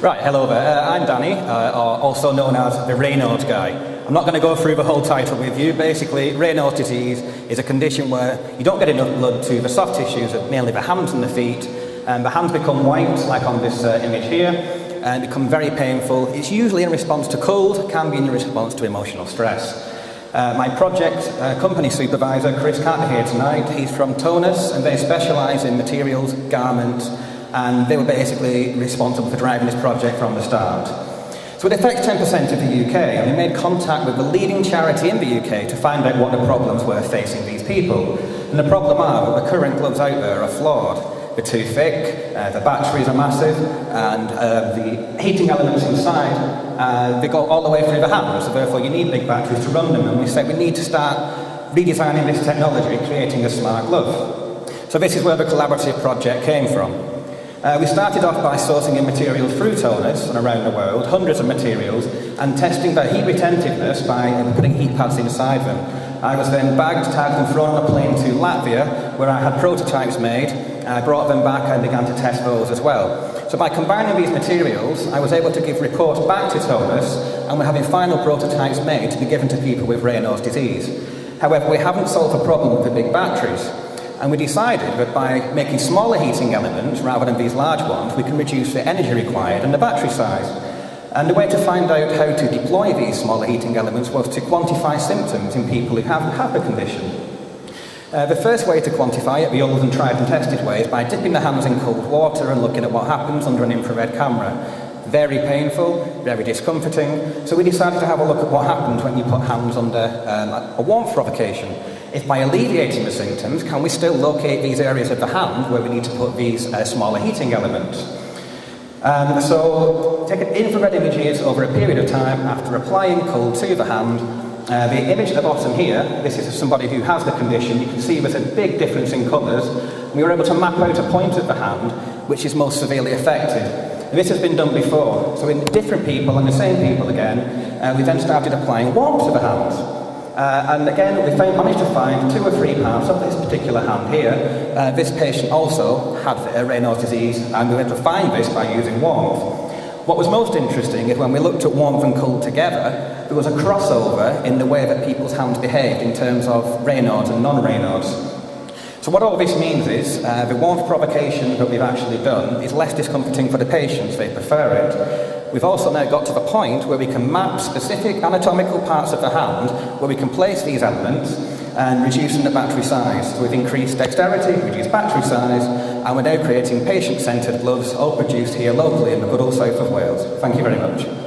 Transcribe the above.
Right, hello there. I'm Danny, also known as the Raynaud's guy. I'm not going to go through the whole title with you. Basically, Raynaud's disease is a condition where you don't get enough blood to the soft tissues, mainly the hands and the feet, and the hands become white, like on this image here, and become very painful. It's usually in response to cold, can be in response to emotional stress. My project company supervisor, Chris Carter, here tonight. He's from Tonus, and they specialise in materials, garments, and they were basically responsible for driving this project from the start. So it affects 10% of the UK, and we made contact with the leading charity in the UK to find out what the problems were facing these people. And the problem are that the current gloves out there are flawed. They're too thick, the batteries are massive, and the heating elements inside, they go all the way through the hand, so therefore you need big batteries to run them. And we said we need to start redesigning this technology, creating a smart glove. So this is where the collaborative project came from. We started off by sourcing in materials through Tonus and around the world, hundreds of materials, and testing their heat retentiveness by putting heat pads inside them. I was then bagged, tagged and thrown on a plane to Latvia, where I had prototypes made. I brought them back and began to test those as well. So by combining these materials, I was able to give reports back to Tonus, and we're having final prototypes made to be given to people with Raynaud's disease. However, we haven't solved the problem with the big batteries. And we decided that by making smaller heating elements rather than these large ones, we can reduce the energy required and the battery size. And the way to find out how to deploy these smaller heating elements was to quantify symptoms in people who have the condition. The first way to quantify it, the old and tried and tested way, is by dipping the hands in cold water and looking at what happens under an infrared camera. Very painful, very discomforting, so we decided to have a look at what happens when you put hands under a warmth provocation. If by alleviating the symptoms, can we still locate these areas of the hand where we need to put these smaller heating elements? So, take infrared images over a period of time after applying cold to the hand. The image at the bottom here, this is somebody who has the condition. You can see there's a big difference in colours. We were able to map out a point of the hand which is most severely affected. And this has been done before. So in different people and the same people again, we then started applying warmth to the hands. And again, we managed to find 2 or 3 parts of this particular hand here. This patient also had Raynaud's disease, and we were able to find this by using warmth. What was most interesting is when we looked at warmth and cold together, there was a crossover in the way that people's hands behaved in terms of Raynaud's and non-Raynaud's. So what all this means is the warmth provocation that we've actually done is less discomforting for the patients, they prefer it. We've also now got to the point where we can map specific anatomical parts of the hand where we can place these elements and reducing the battery size. So we've increased dexterity, reduced battery size, and we're now creating patient-centred gloves, all produced here locally in the good old south of Wales. Thank you very much.